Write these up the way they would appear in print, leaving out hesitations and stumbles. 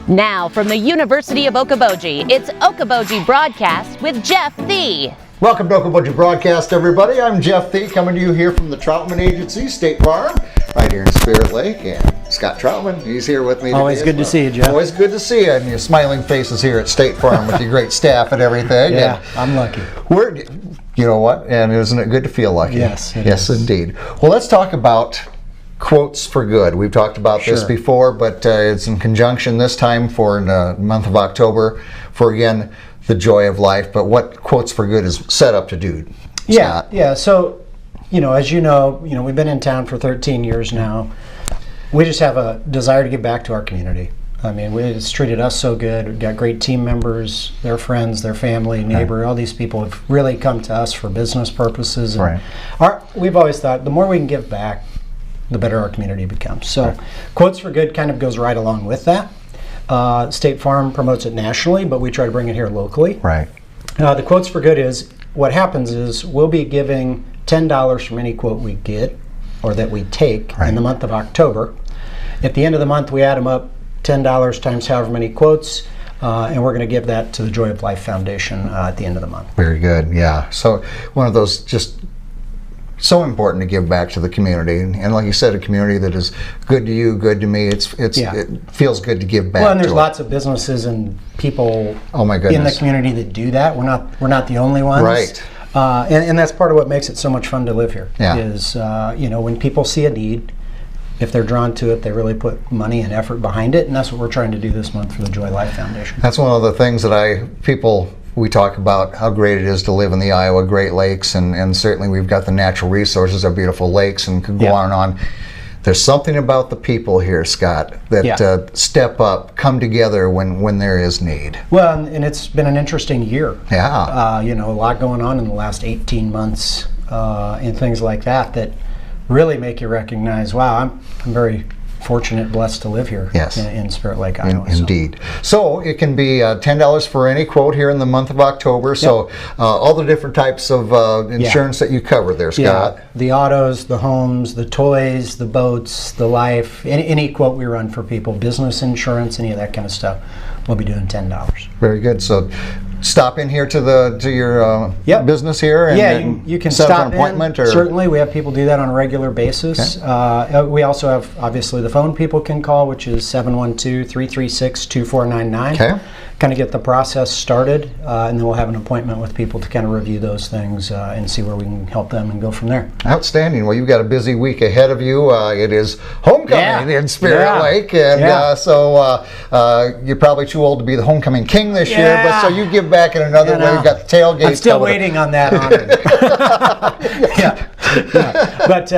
Now from the University of Okoboji, it's Okoboji Broadcast with Jeff Thee. Welcome to Okoboji Broadcast, everybody. I'm Jeff Thee, coming to you here from the Troutman Agency, State Farm, right here in Spirit Lake. And Scott Troutman, he's here with me today. Always good to see you, Jeff. Always good to see you, and your smiling faces here at State Farm with your great staff and everything. Yeah, I'm lucky. You know what? And isn't it good to feel lucky? Yes, yes, indeed. Well, let's talk about quotes for good. We've talked about this before, but it's in conjunction this time for the month of October for, again, the joy of life. But what quotes for good is set up to do, Scott? Yeah. So, as you know, we've been in town for 13 years now. We just have a desire to give back to our community. I mean, it's treated us so good. We've got great team members, their friends, their family, neighbor. All these people have really come to us for business purposes. And we've always thought the more we can give back, the better our community becomes. So Quotes for Good kind of goes right along with that. State Farm promotes it nationally, but we try to bring it here locally. Right. The Quotes for Good is, what happens is we'll be giving $10 from any quote we get or that we take in the month of October. At the end of the month, we add them up, $10 times however many quotes, and we're going to give that to the Joy of Life Foundation at the end of the month. Very good, yeah. So one of those just so important to give back to the community, and like you said, a community that is good to you, good to me. It feels good to give back. Well, and there's lots of businesses and people in the community that do that. We're not the only ones, right? And that's part of what makes it so much fun to live here. Yeah. Is when people see a need, if they're drawn to it, they really put money and effort behind it, and that's what we're trying to do this month for the Joy Life Foundation. That's one of the things that we talk about how great it is to live in the Iowa Great Lakes, and certainly we've got the natural resources, our beautiful lakes, and could go on and on. There's something about the people here, Scott, that step up, come together when there is need. Well, and it's been an interesting year. Yeah. A lot going on in the last 18 months and things like that really make you recognize, wow, I'm very fortunate, blessed to live here in Spirit Lake, Iowa. Indeed. So it can be $10 for any quote here in the month of October. So all the different types of insurance that you cover there, Scott. Yeah. The autos, the homes, the toys, the boats, the life, any quote we run for people, business insurance, any of that kind of stuff, we'll be doing $10. Very good. So stop in here to your business here, and you can set stop up an appointment. In. Certainly, we have people do that on a regular basis. We also have obviously the phone people can call, which is 712-336-2499. Okay. Kind of get the process started, and then we'll have an appointment with people to kind of review those things and see where we can help them and go from there. Outstanding. Well, you've got a busy week ahead of you. It is homecoming in Spirit Lake, and so you're probably too old to be the homecoming king this year, but so you give back in another way. You've got the tailgate. I'm still waiting on that honor. But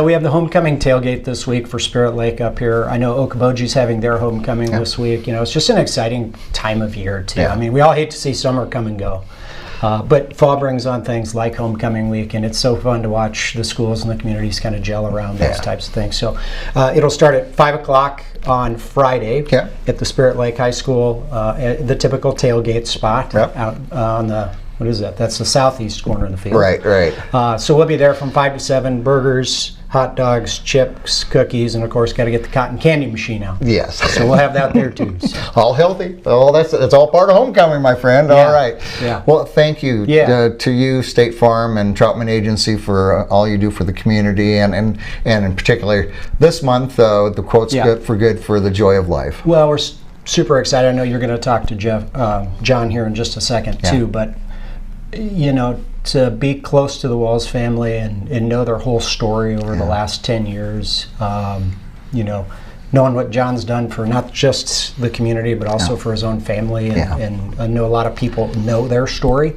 we have the homecoming tailgate this week for Spirit Lake up here. I know Okoboji's having their homecoming this week. It's just an exciting time of year too. I mean, we all hate to see summer come and go, but fall brings on things like homecoming week, and it's so fun to watch the schools and the communities kind of gel around those types of things. So it'll start at 5 o'clock on Friday at the Spirit Lake High School, at the typical tailgate spot out on the, what is that? That's the southeast corner of the field. Right. So we'll be there from 5 to 7, burgers, hot dogs, chips, cookies, and of course got to get the cotton candy machine out. Yes. So we'll have that there too. So. All healthy. Oh, that's all part of homecoming, my friend. All right. Yeah. Well, thank you to you, State Farm and Troutman Agency, for all you do for the community, and in particular this month, the Quotes for Good for the Joy of Life. Well, we're super excited. I know you're going to talk to John here in just a second too, but to be close to the Walls family and know their whole story over the last 10 years, knowing what John's done for not just the community but also for his own family, and I know a lot of people know their story.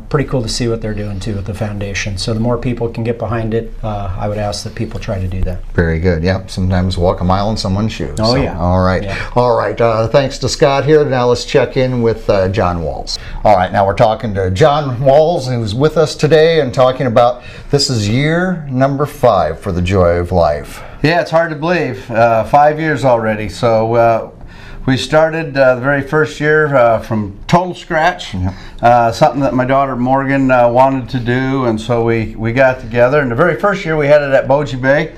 Pretty cool to see what they're doing too with the foundation. So the more people can get behind it, I would ask that people try to do that. Very good. Yeah. Sometimes walk a mile in someone's shoes. Oh, yeah. All right. Yeah. All right. Thanks to Scott here. Now let's check in with John Walls. All right. Now we're talking to John Walls, who's with us today, and talking about this is year number 5 for the Joy of Life. Yeah, it's hard to believe. 5 years already. So we started the very first year from total scratch, something that my daughter Morgan wanted to do, and so we got together. And the very first year we had it at Boji Bay,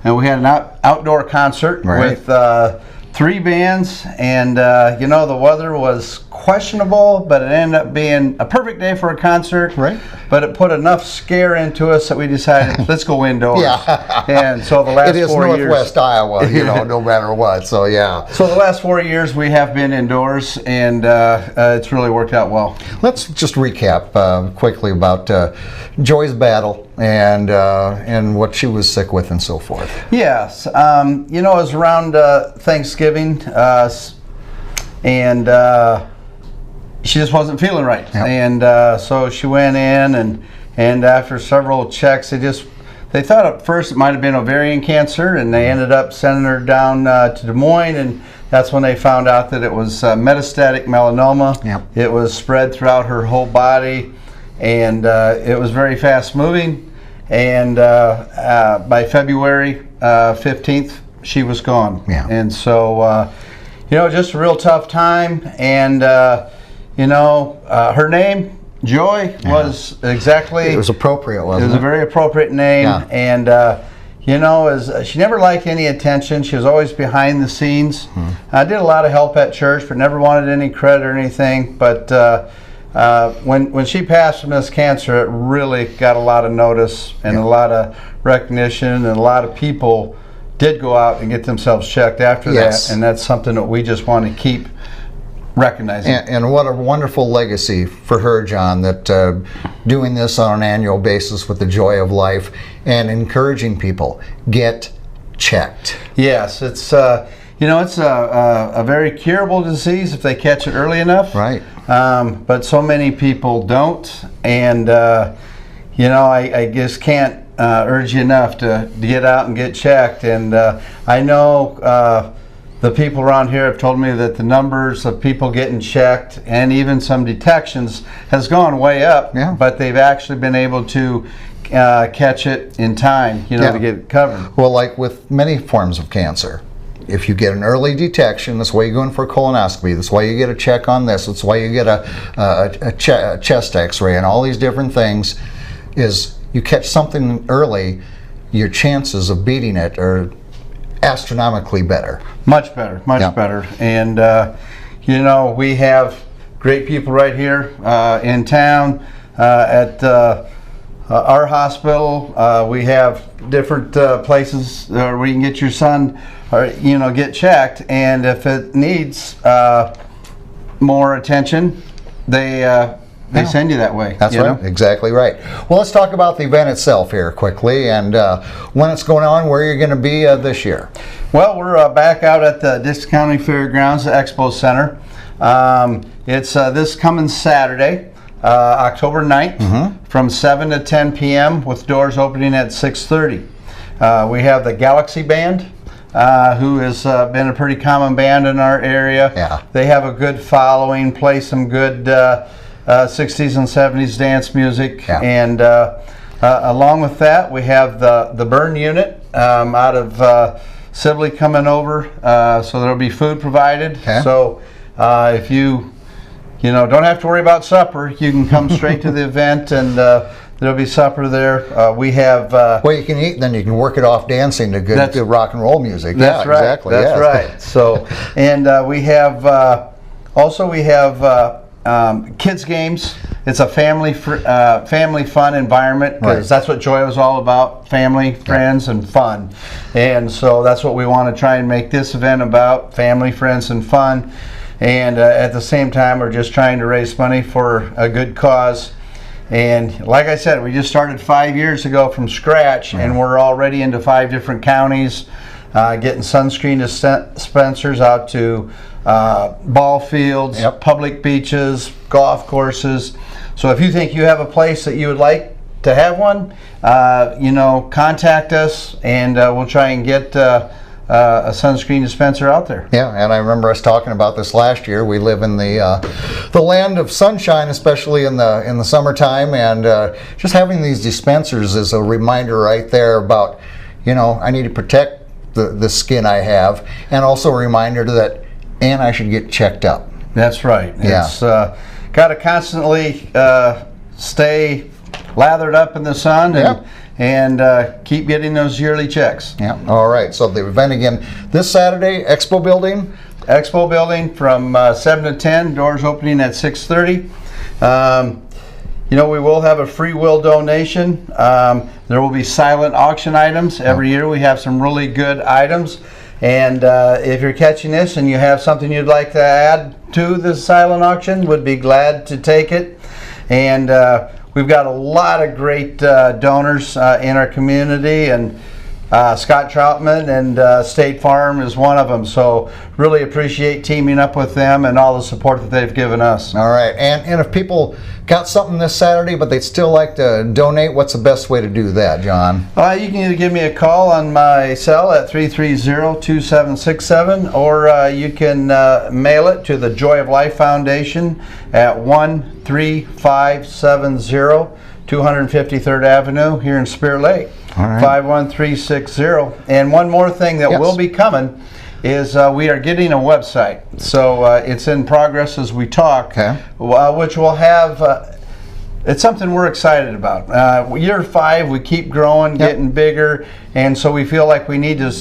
and we had an outdoor concert with 3 bands, and the weather was questionable, but it ended up being a perfect day for a concert. Right. But it put enough scare into us that we decided, let's go indoors. Yeah. And so the last 4 It is years. Northwest Iowa, no matter what. So yeah. So the last 4 years we have been indoors, and it's really worked out well. Let's just recap quickly about Joy's battle and what she was sick with and so forth. Yes, it was around Thanksgiving, and she just wasn't feeling right. Yep. And so she went in, and after several checks, they thought at first it might have been ovarian cancer, and they ended up sending her down to Des Moines, and that's when they found out that it was metastatic melanoma. Yep. It was spread throughout her whole body, and it was very fast moving. And by February 15th, she was gone. Yeah. And so, just a real tough time. And, her name, Joy, was exactly... It was appropriate, It wasn't was it? a very appropriate name. Yeah. And, she never liked any attention. She was always behind the scenes. I did a lot of help at church, but never wanted any credit or anything. But when she passed from this cancer, it really got a lot of notice and a lot of recognition, and a lot of people did go out and get themselves checked after Yes. that. And that's something that we just want to keep recognizing. And what a wonderful legacy for her, John, that doing this on an annual basis with the Joy of Life and encouraging people, get checked. Yes, it's it's a very curable disease if they catch it early enough. Right. But so many people don't, and I just can't urge you enough to get out and get checked. And I know the people around here have told me that the numbers of people getting checked and even some detections has gone way up. Yeah. But they've actually been able to catch it in time, to get it covered. Well, like with many forms of cancer, if you get an early detection, that's why you go in for a colonoscopy, that's why you get a check on this, that's why you get a chest x-ray and all these different things, is you catch something early, your chances of beating it are astronomically better. Much better, much better. And, we have great people right here in town at our hospital. We have different places where you can get your son, get checked. And if it needs more attention, they send you that way. That's right. Exactly right. Well, let's talk about the event itself here quickly, and when it's going on, where you're going to be this year. Well, we're back out at the Dix County Fairgrounds, the Expo Center. It's this coming Saturday, October 9th, from 7 to 10 p.m. with doors opening at 6:30. We have the Galaxy Band, who has been a pretty common band in our area. Yeah. They have a good following, play some good 60s and 70s dance music. Yeah. And along with that, we have the Burn Unit out of Sibley coming over, so there'll be food provided. Okay. So if you don't have to worry about supper, you can come straight to the event, and there'll be supper there. We have Well, you can eat, and then you can work it off dancing to good rock and roll music. that's yeah, right. Exactly. That's yes. right. So, and we have also kids games. It's a family fun environment, because Right. that's what Joy was all about: family, friends, and fun. And so that's what we want to try and make this event about: family, friends, and fun. And at the same time, we're just trying to raise money for a good cause. And like I said, we just started 5 years ago from scratch, and we're already into 5 different counties, getting sunscreen dispensers out to ball fields, Yep. public beaches, golf courses. So if you think you have a place that you would like to have one, contact us, and we'll try and get a sunscreen dispenser out there. Yeah, and I remember us talking about this last year. We live in the land of sunshine, especially in the summertime, and just having these dispensers is a reminder right there about, I need to protect the skin I have, and also a reminder that, and I should get checked up. That's right. Yeah. It's got to constantly stay lathered up in the sun, and keep getting those yearly checks. Yeah. All right. So the event again this Saturday, Expo Building. Expo Building from 7 to 10, doors opening at 6:30. You know, we will have a free will donation. There will be silent auction items. Every year we have some really good items. And if you're catching this and you have something you'd like to add to the silent auction, would be glad to take it. And we've got a lot of great donors in our community, and Scott Troutman and State Farm is one of them. So really appreciate teaming up with them and all the support that they've given us. All right. And if people got something this Saturday, but they'd still like to donate, what's the best way to do that, John? You can either give me a call on my cell at 330-2767, or you can mail it to the Joy of Life Foundation at 13570 253rd Avenue here in Spirit Lake. All right. 51360. And one more thing that will be coming is we are getting a website. So it's in progress as we talk, which will have, it's something we're excited about. Year 5, we keep growing, getting bigger, and so we feel like we need to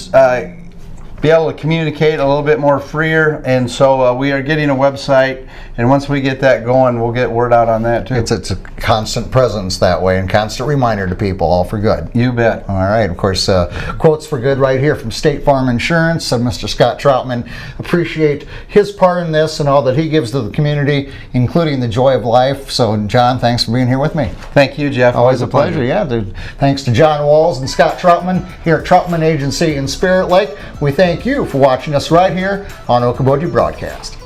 be able to communicate a little bit more freer, and so we are getting a website, and once we get that going, we'll get word out on that too. It's a constant presence that way, and constant reminder to people, all for good. You bet. All right. Of course, quotes for good right here from State Farm Insurance. Mr. Scott Troutman, appreciate his part in this and all that he gives to the community, including the Joy of Life. So, John, thanks for being here with me. Thank you, Jeff. Always a pleasure. Yeah. Thanks to John Walls and Scott Troutman here at Troutman Agency in Spirit Lake. We thank you for watching us right here on Okoboji Broadcast.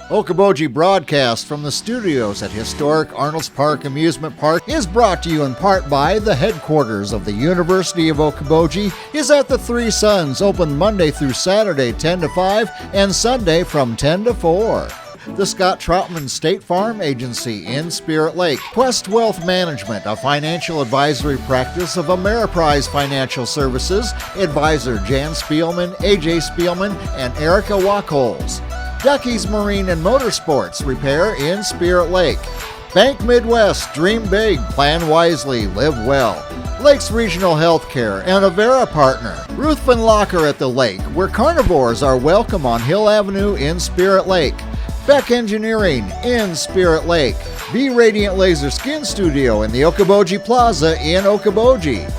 Okoboji Broadcast from the studios at historic Arnold's Park Amusement Park is brought to you in part by the headquarters of the University of Okoboji is at the Three Sons, open Monday through Saturday 10 to 5 and Sunday from 10 to 4. The Scott Troutman State Farm Agency in Spirit Lake. Quest Wealth Management, a financial advisory practice of Ameriprise Financial Services. Advisor Jan Spielman, AJ Spielman, and Erica Wachholz. Ducky's Marine and Motorsports Repair in Spirit Lake. Bank Midwest, dream big, plan wisely, live well. Lakes Regional Healthcare and Avera Partner. Ruthven Locker at the Lake, where carnivores are welcome on Hill Avenue in Spirit Lake. Beck Engineering in Spirit Lake. Be Radiant Laser Skin Studio in the Okoboji Plaza in Okoboji.